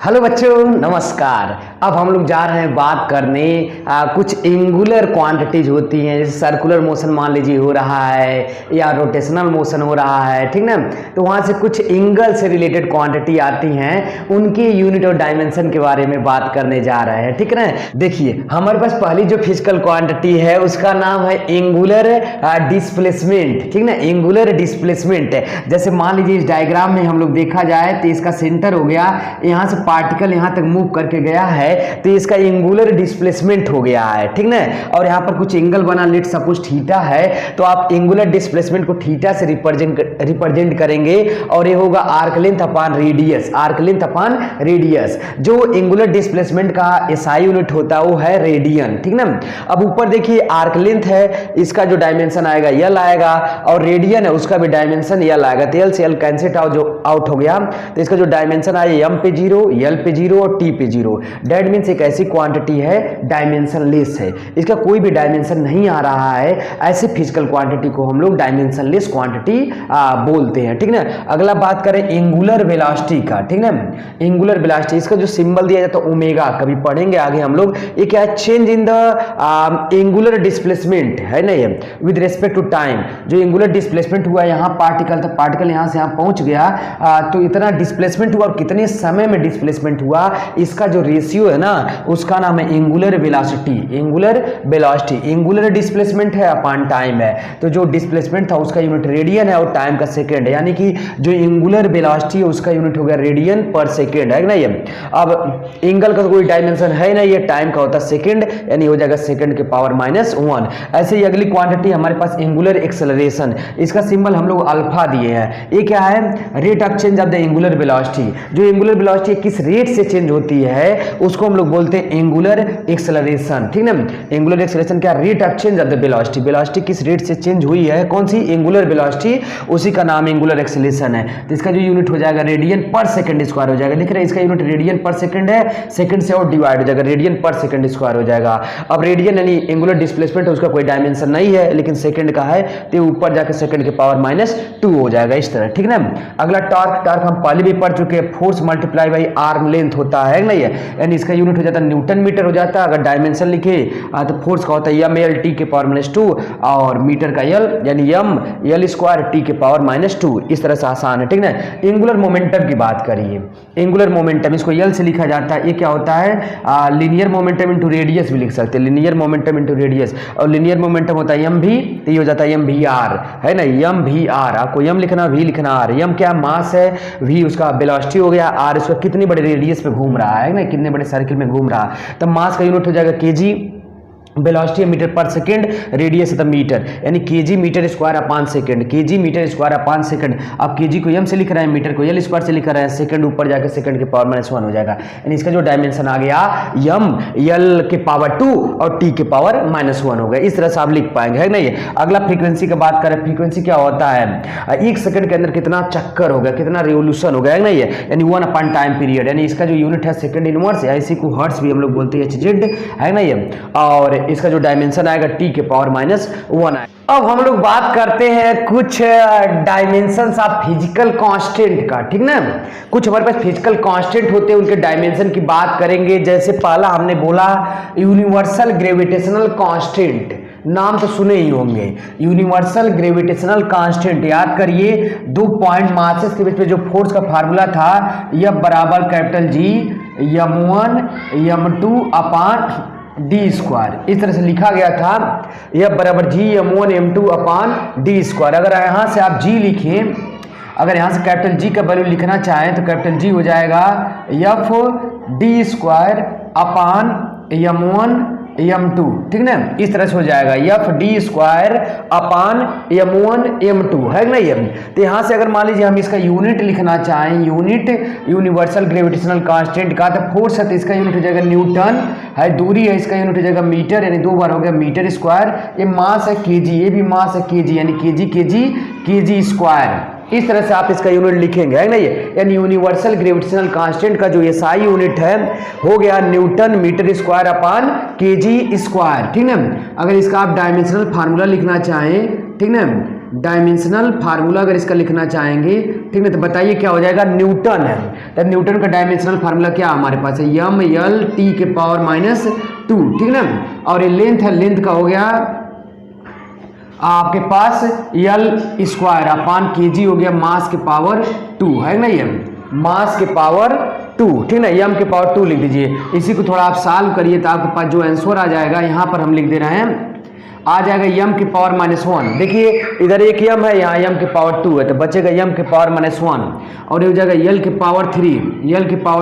Hello बच्चों, नमस्कार। अब हम लोग जा रहे हैं बात करने कुछ एंगुलर क्वांटिटीज होती हैं, जैसे सर्कुलर मोशन मान लीजिए हो रहा है या रोटेशनल मोशन हो रहा है, ठीक ना। तो वहाँ से कुछ एंगल से रिलेटेड क्वांटिटी आती हैं, उनके यूनिट और डायमेंशन के बारे में बात करने जा रहे हैं, ठीक ना। देखिए हमारे पास पहली जो फिजिकल क्वांटिटी है उसका नाम है एंगुलर डिस्प्लेसमेंट, ठीक ना। एंगुलर डिस्प्लेसमेंट जैसे मान लीजिए इस डायग्राम में हम लोग देखा जाए तो इसका सेंटर हो गया, यहाँ से पार्टिकल यहाँ तक मूव करके गया है तो इसका एंगुलर डिस्प्लेसमेंट हो गया है, ठीक ना। और यहाँ पर कुछ एंगल बना, लेट सपोज थीटा है, तो आप एंगुलर डिस्प्लेसमेंट को थीटा से रिप्रेजेंट करेंगे और ये होगा arc length upon radius, arc length upon radius. जो एंगुलर डिस्प्लेसमेंट का एसआई यूनिट होता है वो है रेडियन, ठीक ना। अब ऊपर देखिए आर्क लेंथ है, इसका जो डायमेंशन आएगा यल आएगा, और रेडियन है उसका भी डायमेंशन यल आएगा। तो यल से यल कैंसिल आउट हो गया, तो इसका जो डायमेंशन आया एम पे 0, यल पे 0 और टी पे 0। डेट मीन्स एक ऐसी क्वांटिटी है डायमेंशन लेस है, इसका कोई भी डायमेंशन नहीं आ रहा है। ऐसे फिजिकल क्वांटिटी को हम लोग डायमेंशन लेस क्वांटिटी बोलते हैं, ठीक ना। अगला बात करें एंगुलर वेलोसिटी का, ठीक ना। एंगुलर वेलोसिटी, इसका जो सिंबल दिया जाता है ओमेगा, कभी पढ़ेंगे आगे हम लोग। ये क्या है? Change in the angular displacement है ना, ये विद रिस्पेक्ट टू टाइम। जो एंगुलर डिस्प्लेसमेंट हुआ यहाँ पार्टिकल, तो पार्टिकल यहाँ से यहाँ पहुंच गया, तो इतना डिस्प्लेसमेंट हुआ और कितने समय में डिस्प्लेसमेंट हुआ, इसका जो रेशियो है ना उसका नाम है angular velocity. Angular velocity, angular displacement है अपॉन टाइम है, तो जो डिस्प्लेसमेंट था उसका यूनिट रेडियन है और टाइम का सेकंड है, यानी कि जो एंगुलर वेलोसिटी है उसका यूनिट हो गया रेडियन पर सेकंड, है ना। ये अब एंगल का कोई डायमेंशन है ना, ये टाइम का होता है सेकंड, यानी हो जाएगा सेकंड के पावर -1। ऐसे ही अगली क्वांटिटी हमारे पास एंगुलर एक्सेलरेशन, इसका सिंबल हम लोग अल्फा दिए हैं। ये क्या है? Rate of change of the angular velocity. जो एंगुलर वेलोसिटी किस रेट से चेंज होती है उसको हम लोग बोलते हैं एंगुलर एक्सेलरेशन, ठीक ना। एंगुलर एक्सेलरेशन क्या? Rate of change of the velocity, velocity किस रेट से चेंज हुई है, कौन सी एंगुलर वेलोसिटी, उसी का नाम एंगुलर एक्सेलरेशन है। तो इसका जो यूनिट हो जाएगा रेडियन पर सेकंड स्क्वायर हो जाएगा। देख रहे हैं इसका यूनिट रेडियन पर सेकंड है, सेकंड से और डिवाइड हो जाएगा, रेडियन पर सेकंड स्क्वायर हो जाएगा। अब रेडियन यानी एंगुलर डिस्प्लेसमेंट, उसका कोई डायमेंशन नहीं है लेकिन सेकंड का है, तो ऊपर जाकर सेकंड के पावर -2 हो जाएगा, इस तरह, ठीक ना। अगला टॉर्क, टॉर्क हम पहले भी पढ़ चुके हैं, force multiply by arm length होता है ना, ये यानी इसका यूनिट हो जाता है न्यूटन मीटर हो जाता है। अगर डायमेंशन लिखे तो फोर्स का होता है एम एल टी के पावर -2 और मीटर का यल यानी एम एल स्क्वायर टी के पावर -2। इस तरह से आसान है, ठीक ना। एंगुलर मोमेंटम की बात करिए, एंगुलर मोमेंटम इसको यल से लिखा जाता है। ये क्या होता है? लीनियर मोमेंटम इंटू रेडियस भी लिख सकते हैं, लीनियर मोमेंटम इंटू रेडियस, और लीनियर मोमेंटम होता है एम भी, तो ये हो जाता है एम वी आर, है ना, एम वी आर। आपको एम लिखना, वी लिखना, आर। एम क्या? मास है, वी उसका वेलोसिटी हो गया, आर उसका कितनी बड़े रेडियस पे घूम रहा है ना, कितने बड़े सर्किल में घूम रहा। तो मास का यूनिट हो जाएगा केजी, वेलोसिटी मीटर पर सेकंड, रेडियस है मीटर, यानी K G metre square upon second, K G metre square upon second. अब केजी को एम से लिख रहे हैं, मीटर को एल स्क्वायर से लिख रहे हैं, सेकंड ऊपर जाकर सेकंड के पावर -1 हो जाएगा, यानी इसका जो डायमेंशन आ गया एम एल के पावर 2 और टी के पावर -1 हो गया। इस तरह से आप लिख पाएंगे, है ना। ये अगला फ्रीक्वेंसी की बात करें, फ्रीक्वेंसी क्या होता है? एक सेकंड के अंदर कितना चक्कर हो गया, कितना रिवोल्यूशन हो गया, है ना, ये यानी 1 अपॉन टाइम पीरियड, यानी इसका जो यूनिट है सेकंड इनवर्स, इसी को हर्ट्ज भी हम लोग बोलते हैं, HZ, है ना ये। और इसका जो डायमेंशन आएगा टी के पावर -1 आएगा। अब हम लोग बात करते हैं कुछ डायमेंशंस ऑफ फिजिकल कांस्टेंट का, ठीक ना। कुछ हमारे पास फिजिकल कांस्टेंट होते हैं, उनके डायमेंशन की बात करेंगे। जैसे पहला हमने बोला यूनिवर्सल ग्रेविटेशनल कांस्टेंट, नाम तो सुने ही होंगे, यूनिवर्सल ग्रेविटेशनल कांस्टेंट। याद करिए, 2 पॉइंट मासेस के बीच में जो फोर्स का फार्मूला था, F बराबर capital G m1 m2 upon D square, इस तरह से लिखा गया था, F बराबर G m1 m2 upon D square. अगर यहाँ से आप G लिखें, अगर यहाँ से कैपिटल G का वैल्यू लिखना चाहें तो कैपिटल G हो जाएगा F D square upon m1 m2, ठीक ना। इस तरह से हो जाएगा F D square upon m1 m2, है ना ये। तो यहाँ से अगर मान लीजिए हम इसका यूनिट लिखना चाहें, यूनिट यूनिवर्सल ग्रेविटेशनल कांस्टेंट का, तो फोर्स है तो इसका यूनिट हो जाएगा न्यूटन, है, दूरी है इसका यूनिट हो जाएगा मीटर, यानी 2 बार हो गया मीटर स्क्वायर। ये मास है केजी, ये भी मास है केजी, यानी केजी स्क्वायर। इस तरह से आप इसका यूनिट लिखेंगे, है ना ये, यानी यूनिवर्सल ग्रेविटेशनल कांस्टेंट का जो एसआई यूनिट है हो गया newton metre square upon K G square, ठीक ना। अगर इसका आप डायमेंशनल फार्मूला लिखना चाहें, ठीक ना, डायमेंशनल फार्मूला अगर इसका लिखना चाहेंगे, ठीक है, तो बताइए क्या हो जाएगा, न्यूटन है। तो न्यूटन का डायमेंशनल फार्मूला क्या हमारे पास है, यम यल टी के पावर -2, ठीक है ना। और ये लेंथ है, लेंथ का हो गया आपके पास L² अपान kg हो गया मास के पावर 2, है ना, ये मास के पावर 2, ठीक है ना, यम के पावर 2 लिख दीजिए। इसी को थोड़ा आप सॉल्व करिए तो आपके पास जो आंसर आ जाएगा, यहाँ पर हम लिख दे रहे हैं, आ जाएगा यम के पावर -1। देखिए इधर एक यम है, यहाँ यम के पावर 2 है, तो बचेगा यम के पावर -1 और ये हो जाएगा यल के पावर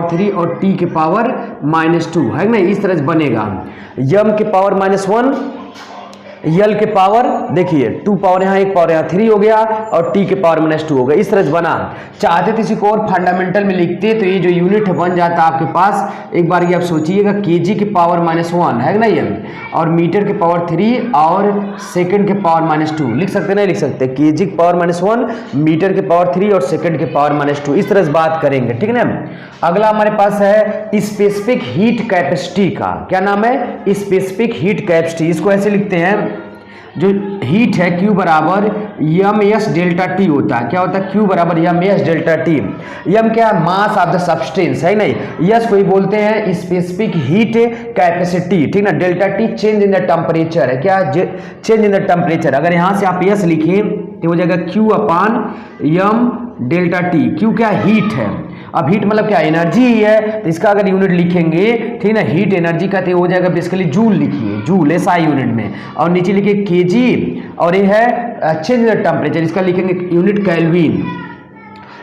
3 और टी के पावर -2, है ना। इस तरह से बनेगा यम के पावर -1, यल के पावर देखिए 2 पावर यहाँ 1 पावर यहाँ 3 हो गया और टी के पावर -2 हो गया। इस तरह से बना। चाहते तो इसी को और फंडामेंटल में लिखते तो ये जो यूनिट बन जाता आपके पास, एक बार ये आप सोचिएगा, केजी के पावर -1 है ना ये, और मीटर के पावर 3 और सेकंड के पावर -2 लिख सकते, नहीं लिख सकते, केजी के पावर -1, मीटर के पावर 3 और सेकंड के पावर -2। इस तरह से बात करेंगे, ठीक है ना। अगला हमारे पास है स्पेसिफिक हीट कैपेसिटी का, क्या नाम है, स्पेसिफिक हीट कैपेसिटी। इसको ऐसे लिखते हैं, जो हीट है Q बराबर यम एस डेल्टा टी होता है। क्या होता है, Q बराबर यम एस डेल्टा टी। यम क्या है, मास ऑफ द सब्सटेंस, है नहीं, यस को ही बोलते हैं स्पेसिफिक हीट कैपेसिटी, ठीक ना। Delta T change in the temperature है, क्या चेंज इन द टेम्परेचर। अगर यहाँ से आप यस लिखें तो हो जाएगा Q अपान यम डेल्टा टी। Q क्या, हीट है। अब हीट मतलब क्या, एनर्जी ही है, तो इसका अगर यूनिट लिखेंगे, ठीक ना, हीट एनर्जी का तो हो जाएगा बेसिकली जूल, लिखिए जूल SI यूनिट में, और नीचे लिखिए केजी, और ये है चेंज इन द टेम्परेचर, इसका लिखेंगे यूनिट केल्विन।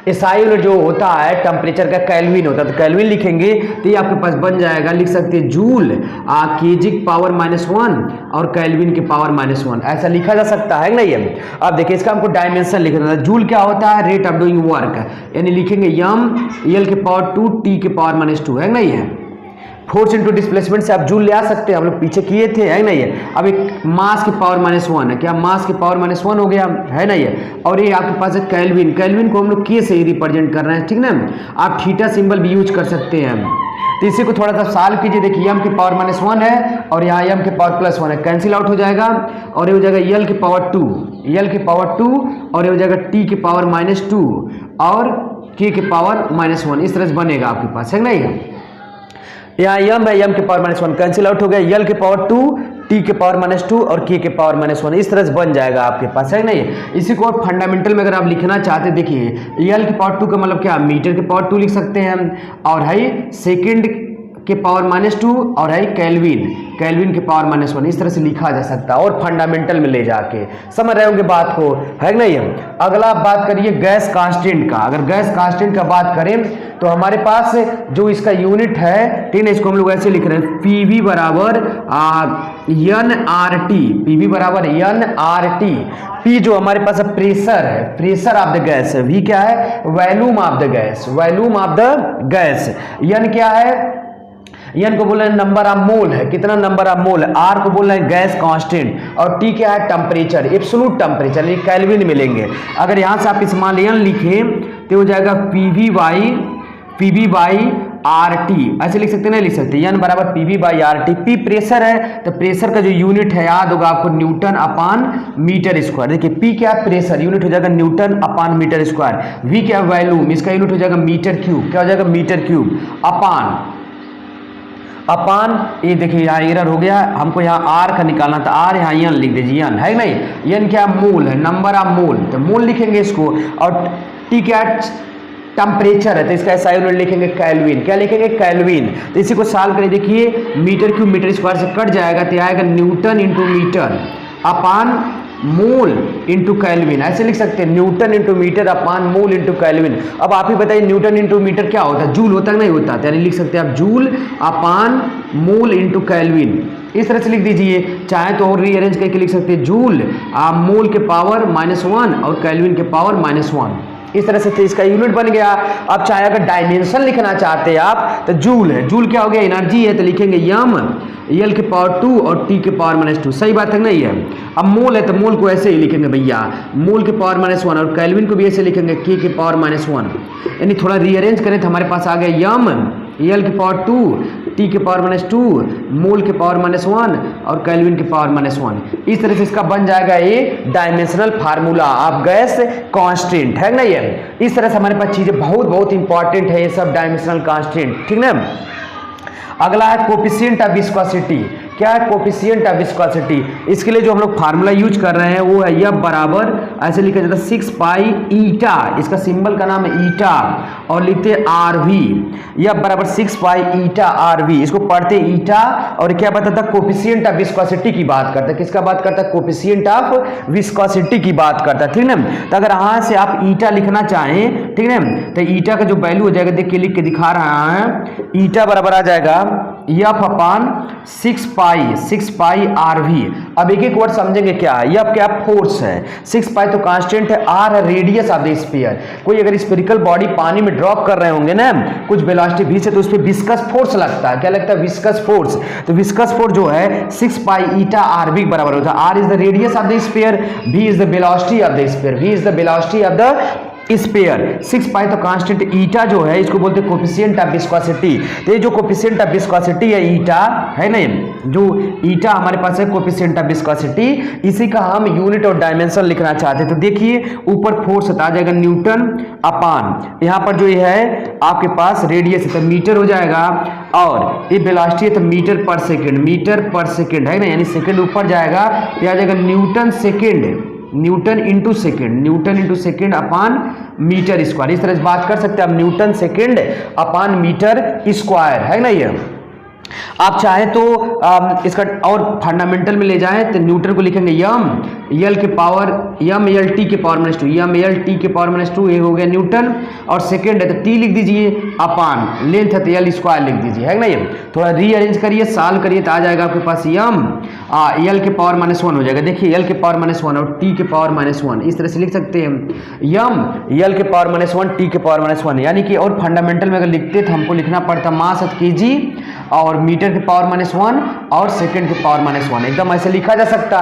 SI यूनिट जो होता है टेम्परेचर का केल्विन होता है, तो केल्विन लिखेंगे तो ये आपके पास बन जाएगा, लिख सकते हैं जूल केजी के पावर -1 और केल्विन के पावर -1, ऐसा लिखा जा सकता है ना ये। अब देखिए इसका हमको डायमेंशन लिखना है। जूल क्या होता है, रेट ऑफ डूइंग वर्क, यानी लिखेंगे यम यल के पावर 2 टी के पावर -2, है ना ये। फोर्स इंटू डिस्प्लेसमेंट से आप जूल ले आ सकते हैं, हम लोग पीछे किए थे, है ना ये। अब एक मास के पावर -1 है, क्या मास के पावर -1 हो गया, है ना ये। और ये आपके पास है केल्विन, केल्विन को हम लोग के से ही रिप्रेजेंट कर रहे हैं, ठीक ना। आप थीटा सिंबल भी यूज कर सकते हैं। तो इसी को थोड़ा सा सॉल्व कीजिए। देखिए यम के पावर -1 है और यहाँ यम के पावर +1 है, कैंसिल आउट हो जाएगा और ये हो जाएगा यल के पावर 2, यल के पावर 2 और ये हो जाएगा टी के पावर -2 और के के पावर -1। इस तरह से बनेगा आपके पास, है ना ये। यहाँ यम है, यम के पावर -1 कैंसिल आउट हो गया, यल के पावर 2 टी के पावर -2 और के पावर -1। इस तरह से बन जाएगा आपके पास, है नहीं। इसी को और फंडामेंटल में अगर आप लिखना चाहते, देखिए यल के पावर 2 का मतलब क्या, मीटर के पावर 2 लिख सकते हैं, और है सेकंड के पावर -2 और है केल्विन, केल्विन के पावर -1। इस तरह से लिखा जा सकता है और फंडामेंटल में ले जाके समझ रहे होंगे बात को, है नहीं। अगला आप बात करिए गैस कांस्टेंट का। अगर गैस कांस्टेंट का बात करें तो हमारे पास जो इसका यूनिट है, ठीक है, इसको हम लोग ऐसे लिख रहे हैं, पीवी बराबर NRT, पीवी बराबर NRT। पी जो हमारे पास प्रेशर है, प्रेशर ऑफ द गैस है, वी क्या है, volume of the gas, volume of the gas. N क्या है, एन को बोल रहे हैं नंबर ऑफ मोल है, कितना नंबर ऑफ मोल है। आर को बोल रहे हैं गैस कांस्टेंट और टी क्या है, टेम्परेचर, एब्सोल्यूट टेम्परेचर, ये केल्विन में लेंगे। अगर यहां से आप स्मॉल एन लिखें तो हो जाएगा पीवी बाई आर टी, ऐसे लिख सकते नहीं लिख सकते, एन बराबर PV by R T. P pressure है, तो प्रेशर का जो यूनिट है याद होगा आपको, न्यूटन अपान मीटर स्क्वायर। देखिए पी क्या है, प्रेशर, यूनिट हो जाएगा newton upon metre square. V क्या है, वॉल्यूम, इसका यूनिट हो जाएगा मीटर क्यूब, क्या हो जाएगा, मीटर क्यूब अपान ये देखिए यहाँ एरर हो गया, हमको यहाँ आर का निकालना था, आर यहाँ एन लिख दीजिए, एन है नहीं। एन क्या, मोल है, नंबर ऑफ मोल, तो मोल लिखेंगे इसको। और टी क्या, टेम्परेचर है, तो इसका SI यूनिट लिखेंगे केल्विन, क्या लिखेंगे, केल्विन। तो इसी को सॉल्व करें, देखिए मीटर क्यूब मीटर स्क्वायर से कट जाएगा तो आएगा न्यूटन इंटू मीटर अपान मोल इंटू केल्विन, ऐसे लिख सकते हैं, न्यूटन इंटू मीटर अपान मोल इंटू केल्विन। अब आप ही बताइए न्यूटन इंटू मीटर क्या होता है, जूल होता है नहीं होता, यानी लिख सकते हैं आप जूल अपान मोल इंटू केल्विन। इस तरह से लिख दीजिए, चाहे तो और रीअरेंज करके लिख सकते हैं, जूल मोल के पावर -1 और केल्विन के पावर -1। इस तरह से इसका यूनिट बन गया। अब चाहे अगर डायमेंशन लिखना चाहते हैं आप तो जूल है, जूल क्या हो गया, एनर्जी है, तो लिखेंगे यम यल के पावर 2 और टी के पावर -2, सही बात है नहीं है। अब मोल है तो मोल को ऐसे ही लिखेंगे भैया, मोल के पावर -1 और केल्विन को भी ऐसे लिखेंगे के पावर -1। यानी थोड़ा रीअरेंज करें तो हमारे पास आ गया यम एल की पावर 2, टी के पावर -2, मोल के पावर -1 और केल्विन के पावर -1। इस तरह से इसका बन जाएगा ये dimensional formula of gas constant, है ना। ये इस तरह से हमारे पास चीजें बहुत इंपॉर्टेंट है ये सब डायमेंशनल कांस्टेंट, ठीक ना। अगला है कोफिशिएंट ऑफ विस्कोसिटी। क्या है कोफिशिएंट ऑफ विस्कोसिटी? इसके लिए जो हम लोग फार्मूला यूज कर रहे हैं वो है F बराबर, ऐसे लिखा जाता है 6 पाई ईटा, इसका सिंबल का नाम है ईटा, और लिखते RV। F बराबर 6 पाई ईटा RV, इसको पढ़ते ईटा। और क्या बताता है? कोफिशिएंट ऑफ विस्कोसिटी की बात करता है। किसका बात करता है? कोफिशिएंट ऑफ विस्कोसिटी की बात करता है, ठीक ना। तो अगर यहाँ से आप ईटा लिखना चाहें, ठीक है, तो ईटा का जो वैल्यू हो जाएगा, देखिए लिख के दिखा रहा है, ईटा बराबर आ जाएगा F अपान 6 पाई RV। अब एक वर्ड समझेंगे क्या है। F क्या फोर्स है, 6 पाई तो कांस्टेंट है, R है रेडियस ऑफ द स्फीयर। कोई अगर स्फेरिकल बॉडी पानी में ड्रॉप कर रहे होंगे ना कुछ वेलोसिटी v से, तो उस पर विस्कस फोर्स लगता है। क्या लगता है? Viscous force. तो विस्कस फोर्स जो है 6 पाई ईटा RV बराबर होता है। R is the radius of the sphere, V is the velocity of the sphere, V is the velocity of the sphere. 6 pi तो कांस्टेंट, ईटा जो है इसको बोलते हैं कोफिशिएंट ऑफ विस्कोसिटी। तो ये जो कोफिशिएंट ऑफ विस्कोसिटी है ईटा, है ना, जो ईटा हमारे पास है कोफिशिएंट ऑफ विस्कोसिटी, इसी का हम यूनिट और डायमेंशन लिखना चाहते हैं। तो देखिए ऊपर फोर्स आ जाएगा न्यूटन अपान, यहाँ पर जो ये है आपके पास रेडियस है तो मीटर हो जाएगा, और ये वेलोसिटी है तो मीटर पर सेकेंड, है ना, यानी सेकेंड ऊपर जाएगा, ये आ जाएगा न्यूटन इंटू सेकेंड अपान मीटर स्क्वायर। इस तरह से बात कर सकते हैं आप, न्यूटन सेकेंड अपान मीटर स्क्वायर, है ना। ये आप चाहे तो इसका और फंडामेंटल में ले जाएं तो न्यूटन को लिखेंगे एल के पावर एल टी के पावर -2, टी के पावर -2, ये हो गया न्यूटन, और सेकेंड है तो टी लिख दीजिए, अपान लेंथ है तो एल स्क्वायर लिख दीजिए, है ना। ये थोड़ा रीअरेंज करिए, सॉल्व करिए तो आ जाएगा आपके पास एल के पावर -1 हो जाएगा। देखिए एल के पावर -1 और टी के पावर -1, इस तरह से लिख सकते हैं एल के पावर -1 टी के पावर -1, यानी कि और फंडामेंटल में अगर लिखते तो हमको लिखना पड़ता मास केजी और मीटर के पावर -1 और सेकंड के पावर -1, एकदम ऐसे लिखा जा सकता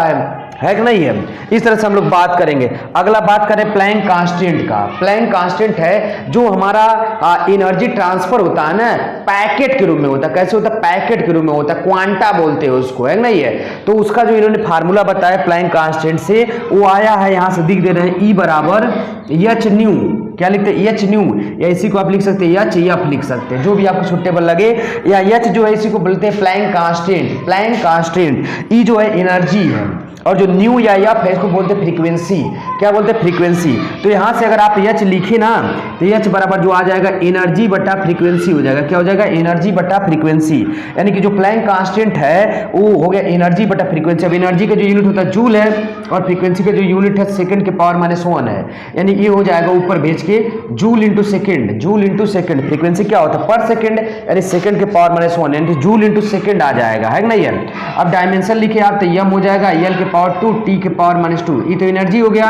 है कि नहीं है। इस तरह से हम लोग बात करेंगे। अगला बात करें प्लैंक कांस्टेंट का। प्लैंक कांस्टेंट है जो हमारा एनर्जी ट्रांसफर होता है ना, पैकेट के रूप में होता है। कैसे होता है? पैकेट के रूप में होता है, क्वांटा बोलते हैं उसको, है नहीं है। तो उसका जो इन्होंने फार्मूला बताया प्लैंक कांस्टेंट से, वो आया है, यहां से दिख दे रहे हैं, E बराबर एच न्यू। क्या लिखते हैं? एच न्यू, या इसी को आप लिख सकते हैं एच एफ लिख सकते हैं, जो भी आपको सुटेबल लगे। या एच जो है इसी को बोलते हैं प्लैंक कांस्टेंट। ई जो है एनर्जी है, और जो न्यू या एफ है इसको बोलते हैं फ्रीक्वेंसी। क्या बोलते हैं? फ्रीक्वेंसी। तो यहां से अगर आप एच लिखे ना तो एच बराबर जो आ जाएगा एनर्जी बटा फ्रीक्वेंसी हो जाएगा। क्या हो जाएगा? एनर्जी बटा फ्रीक्वेंसी। यानी कि जो प्लैंक कांस्टेंट है वो हो गया एनर्जी बटा फ्रीक्वेंसी। अब एनर्जी का जो यूनिट होता है जूल है, और फ्रीक्वेंसी का जो यूनिट है सेकंड के पावर -1 है, यानी ये हो जाएगा ऊपर भेज के जूल इंटू सेकंड। फ्रीक्वेंसी क्या होता है? पर सेकंड, यानी सेकंड के पावर -1, यानी कि जूल इंटू सेकंड आ जाएगा, है ना। ये अब डायमेंशन लिखे आप तो यम हो जाएगा एल के पावर 2 टी के पावर -2, ये तो एनर्जी हो गया,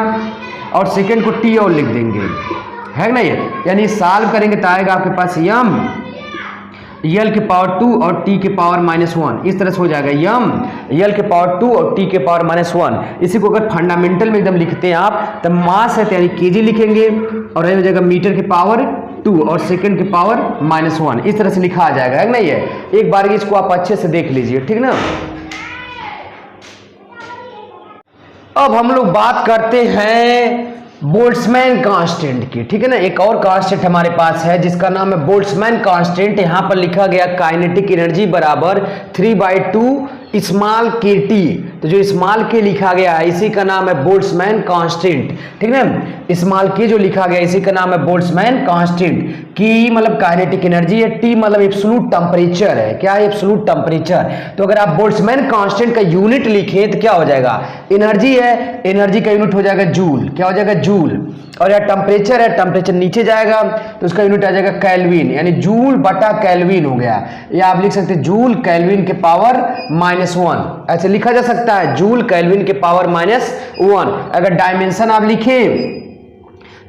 और सेकंड को टी और लिख देंगे, है ना। ये यानी सॉल्व करेंगे तो आएगा आपके पास यम एल के पावर 2 और टी के पावर -1, इस तरह से हो जाएगा यम एल के पावर 2 और टी के पावर -1। इसी को अगर फंडामेंटल में एकदम लिखते हैं आप तो मास है यानी केजी लिखेंगे, और ये हो जाएगा मीटर के पावर 2 और सेकंड के पावर -1, इस तरह से लिखा आ जाएगा, है ना। ये एक बार इसको आप अच्छे से देख लीजिए, ठीक ना। अब हम लोग बात करते हैं बोल्ट्जमैन कांस्टेंट की, ठीक है ना। एक और कांस्टेंट हमारे पास है जिसका नाम है बोल्ट्जमैन कांस्टेंट। यहां पर लिखा गया काइनेटिक एनर्जी बराबर 3/2 स्मॉल के टी। तो जो स्मॉल के लिखा गया है इसी का नाम है बोल्ट्जमैन कांस्टेंट, ठीक है। स्मॉल के जो लिखा गया इसी का नाम है बोल्ट्जमैन कांस्टेंट। की मतलब काइनेटिक एनर्जी है, टी मतलब एब्सोल्यूट टेम्परेचर है। क्या है? Absolute temperature. तो अगर आप बोल्ट्जमैन कांस्टेंट का यूनिट लिखें तो क्या हो जाएगा? एनर्जी है, एनर्जी का यूनिट हो जाएगा जूल। क्या हो जाएगा? जूल। और यह टेम्परेचर है, टेम्परेचर नीचे जाएगा तो उसका यूनिट आ जाएगा केल्विन, यानी जूल बटा केल्विन हो गया। या आप लिख सकते हैं जूल केल्विन के पावर -1, ऐसे लिखा जा सकता है, जूल केल्विन के पावर -1। अगर डायमेंशन आप लिखें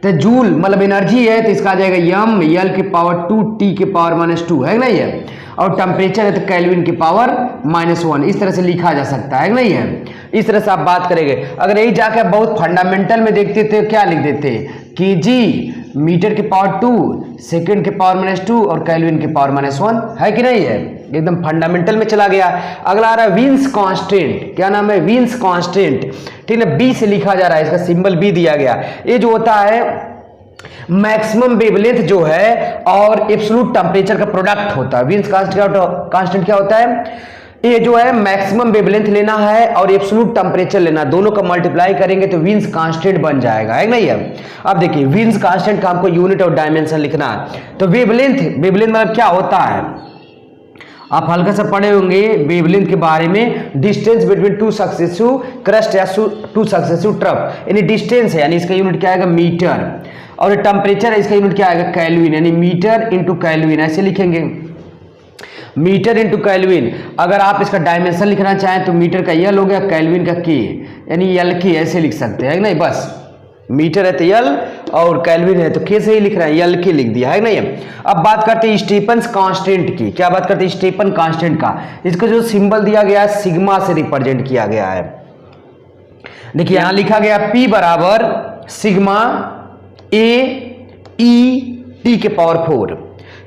तो जूल मतलब एनर्जी है तो इसका आ जाएगा यम एल के पावर 2 टी के पावर -2, है ना। ये और टेम्परेचर है तो केल्विन के पावर -1, इस तरह से लिखा जा सकता है नहीं है। इस तरह से आप बात करेंगे। अगर यही जाकर बहुत फंडामेंटल में देखते थे क्या लिख देते? केजी मीटर के पावर 2, सेकंड के पावर -2 और केल्विन के पावर -1, है कि नहीं है? एकदम फंडामेंटल में चला गया। अगला आ रहा है विन्स कांस्टेंट। क्या नाम है? Wins constant. ठीक है, बी से लिखा जा रहा है, इसका सिंबल बी दिया गया। ये जो होता है मैक्सिमम वेवलेंथ जो है और एब्सोल्यूट टेम्परेचर का प्रोडक्ट होता है। विन्स कांस्टेंट क्या होता है? ये जो है मैक्सिमम वेवलेंथ लेना है और एब्सोल्यूट टेम्परेचर लेना, दोनों का मल्टीप्लाई करेंगे तो विन्स कांस्टेंट बन जाएगा, है नहीं है? अब देखिए विन्स कांस्टेंट का हमको यूनिट और डायमेंशन लिखना है। तो वेवलेंथ मतलब क्या होता है? आप हल्का सा पढ़े होंगे वेवलेंथ के बारे में, distance between two successive crust या टू सक्सेसिव ट्रफ, यानी डिस्टेंस है, यानी इसका यूनिट क्या आएगा? मीटर। और टेम्परेचर है, इसका यूनिट क्या आएगा? केल्विन, यानी मीटर इंटू केल्विन, ऐसे लिखेंगे, मीटर इंटू केल्विन। अगर आप इसका डायमेंशन लिखना चाहें तो मीटर का यल हो गया, केल्विन का के, यानी यल के, ऐसे लिख सकते हैं, नहीं? बस मीटर है तो यल और केल्विन है तो के से ही लिख रहे हैं, यल के लिख दिया, है नहीं? अब बात करते हैं स्टीफन कांस्टेंट की। क्या बात करते हैं? स्टीफन कांस्टेंट का। इसको जो सिंबल दिया गया है सिग्मा से रिप्रेजेंट किया गया है। देखिए यहां लिखा गया P बराबर सिग्मा ए ई टी के पावर 4,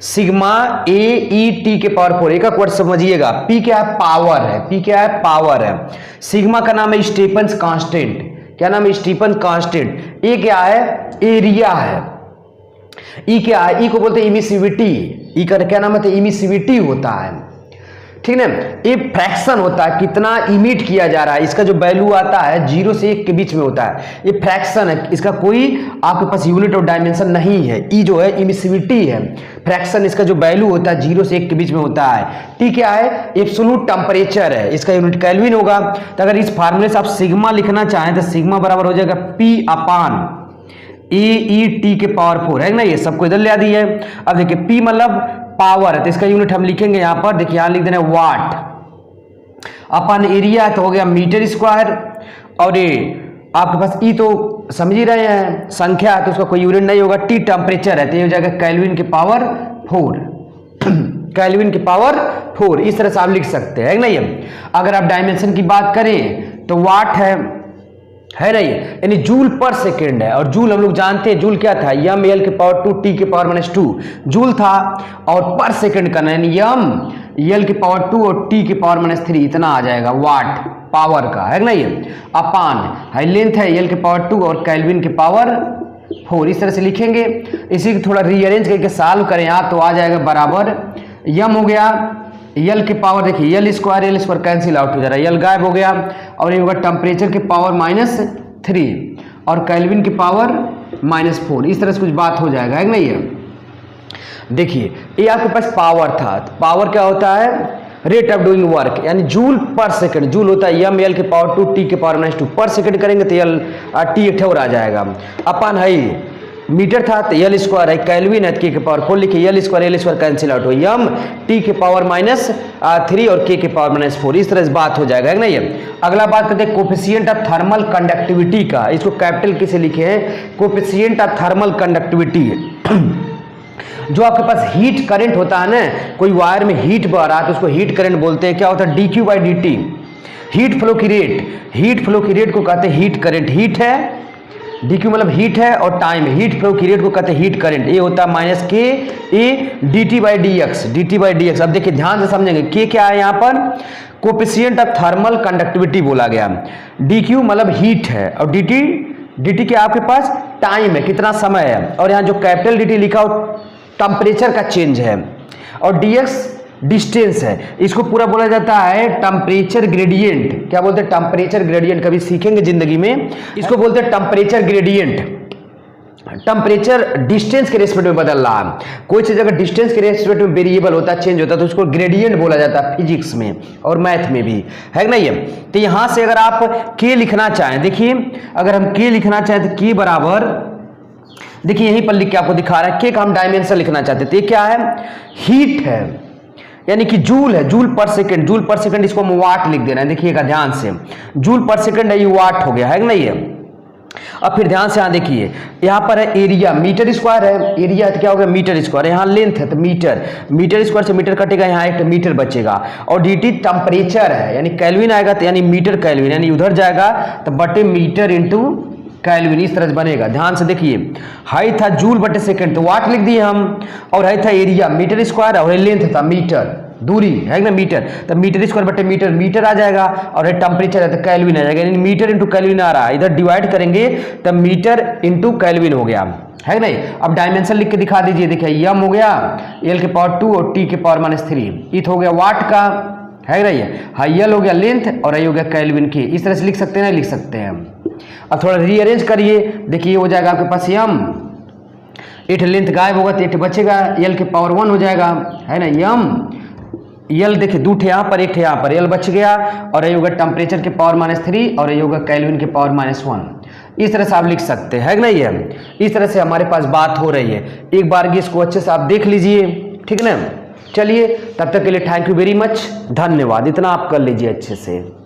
सिग्मा ए ई टी के पावर 4। एक वर्ड समझिएगा, P क्या है? पावर है। P क्या है? पावर है। सिग्मा का नाम है स्टीफन कांस्टेंट। क्या नाम है? Stephen constant. ए क्या है? एरिया है। ई क्या है? ई को बोलते हैं इमिसिविटी। ई का क्या नाम है? तो इमिसिविटी होता है, ठीक है। ये फ्रैक्शन होता है, कितना इमिट किया जा रहा है, इसका जो वैल्यू आता है 0 से 1 के बीच में होता है। ये फ्रैक्शन है, इसका कोई आपके पास यूनिट और डायमेंशन नहीं है। ई जो है इमिसिविटी है, फ्रैक्शन, इसका जो वैल्यू होता है 0 से 1 के बीच में होता है। टी क्या है? एब्सोल्यूट टेम्परेचर है, इसका यूनिट केल्विन होगा। तो अगर इस फार्मूले से आप सिग्मा लिखना चाहें तो सिग्मा बराबर हो जाएगा P अपान ए ई टी के पावर 4, है ना? ये सबको इधर ले आ दी है। अब देखिए P मतलब पावर है तो इसका यूनिट हम लिखेंगे यहां पर, देखिए यहां लिख देना वाट, अपन एरिया तो हो गया मीटर स्क्वायर, और ये आपके पास ई तो समझ ही रहे हैं संख्या है तो उसका कोई यूनिट नहीं होगा। टी टेम्परेचर है तो ये हो जाएगा केल्विन के पावर 4, केल्विन के पावर 4। इस तरह से आप लिख सकते हैं, नहीं? अगर आप डायमेंशन की बात करें तो वाट है नहीं, यानी जूल पर सेकेंड है। और जूल हम लोग जानते हैं, जूल क्या था? यम एल के पावर 2 टी के पावर -2 जूल था, और पर सेकेंड करना यानी यम एल के पावर 2 और टी के पावर -3, इतना आ जाएगा वाट पावर का, है नहीं? अपान है लेंथ है एल के पावर 2 और केल्विन के पावर 4, इस तरह से लिखेंगे। इसी को थोड़ा रीअरेंज करके सॉल्व करें आप तो आ जाएगा बराबर यम हो गया यल के पावर, देखिए यल स्क्वायर कैंसिल आउट हो जा रहा है, यल गायब हो गया, और ये होगा टेम्परेचर के पावर -3 और केल्विन के पावर -4। इस तरह से कुछ बात हो जाएगा, है नहीं? है देखिए ये आपके पास पावर था, पावर क्या होता है? रेट ऑफ डूइंग वर्क, यानी जूल पर सेकंड। जूल होता है यम एल के पावर 2 टी के पावर -2, पर सेकंड करेंगे तो यल टी एक और आ जाएगा। अपन है मीटर था तो यल स्क्वायर है, केल्विन है के पावर 4 लिखे, यल स्क्वायर कैंसिल आउट हो, यम टी के पावर -3 और के पावर -4। इस तरह से बात हो जाएगा, है नहीं? अगला बात करते हैं कोफिशिएंट ऑफ थर्मल कंडक्टिविटी का। इसको कैपिटल किसे लिखे हैं? Coefficient of thermal conductivity. जो आपके पास हीट करंट होता है ना, कोई वायर में हीट बह रहा है तो उसको हीट करंट बोलते हैं। क्या होता है? dq/dt, हीट फ्लो की रेट। हीट फ्लो की रेट को कहते हैं हीट करंट। हीट है, dq मतलब हीट है, और टाइम, हीट फ्लो की रेट को कहते हैं हीट करंट। ये होता है -k dt/dx, dt/dx। अब देखिए ध्यान से समझेंगे, k क्या है यहाँ पर? कोफिशिएंट ऑफ थर्मल कंडक्टिविटी बोला गया। dq मतलब हीट है, और dt क्या आपके पास? टाइम है, कितना समय है, और यहाँ जो कैपिटल dt लिखा हो टेम्परेचर का चेंज है, और dx डिस्टेंस है। इसको पूरा बोला जाता है टेम्परेचर ग्रेडियंट। क्या बोलते हैं? टेम्परेचर ग्रेडियंट, कभी सीखेंगे जिंदगी में। इसको बोलते हैं टेम्परेचर ग्रेडियंट। टेम्परेचर डिस्टेंस के रेस्पेक्ट में बदल रहा है, कोई चीज अगर डिस्टेंस के रेस्पेक्ट में वेरिएबल होता है, चेंज होता है, तो उसको ग्रेडियंट बोला जाता है फिजिक्स में और मैथ में भी, है नहीं? है तो यहां से अगर आप के लिखना चाहें, देखिए अगर हम के लिखना चाहें तो के बराबर, देखिए यहीं पर लिख के आपको दिखा रहा है, के का हम डायमेंशन लिखना चाहते थे। क्या है? हीट है, यानी कि जूल है, जूल पर सेकंड। जूल पर सेकंड इसको हम वाट लिख देना है, देखिएगा ध्यान से, जूल पर सेकंड है, ये वाट हो गया, है नहीं? है। अब फिर ध्यान से यहां देखिए, यहां पर है एरिया, मीटर स्क्वायर है, एरिया तो क्या हो गया? Metre square. यहां लेंथ है तो मीटर, मीटर स्क्वायर से मीटर कटेगा, यहां एक मीटर बचेगा, और dt टेम्परेचर है, यानी केल्विन आएगा तो यानी मीटर केल्विन, यानी उधर जाएगा तो बटे मीटर इंटू केल्विन, इस तरह से बनेगा। ध्यान से देखिए, हाइट था जूल बटे सेकंड, तो वाट लिख दिए हम, और हाइट था एरिया मीटर स्क्वायर, और लेंथ था मीटर, दूरी है ना मीटर, तो मीटर स्क्वायर बटे मीटर, मीटर आ जाएगा, और टेम्परेचर है तो केल्विन आ जाएगा, यानी मीटर इंटू केल्विन आ रहा है। इधर डिवाइड करेंगे तो मीटर इंटू केल्विन हो गया, है नहीं। अब डायमेंशन लिख के दिखा दीजिए, देखिए एम हो गया एल के पावर 2 और टी के पावर -3, इत हो गया वाट का, है नहीं, हाइयल हो गया लेंथ, और आई हो गया केल्विन की। इस तरह से लिख सकते हैं ना, लिख सकते हैं। अब थोड़ा रीअरेंज करिए, देखिए हो जाएगा आपके पास एम, 8 लेंथ गायब होगा तो 8 बचेगा, एल के पावर 1 हो जाएगा, है ना। एम यल देखिए 2 ठे यहाँ पर, 1 ठे यहाँ पर, यल बच गया, और ये होगा टेम्परेचर के पावर -3 और ये होगा केल्विन के पावर -1। इस तरह से आप लिख सकते हैं, ना ये इस तरह से हमारे पास बात हो रही है। एक बार की इसको अच्छे से आप देख लीजिए, ठीक है ना। चलिए तब तक के लिए थैंक यू वेरी मच, धन्यवाद। इतना आप कर लीजिए अच्छे से।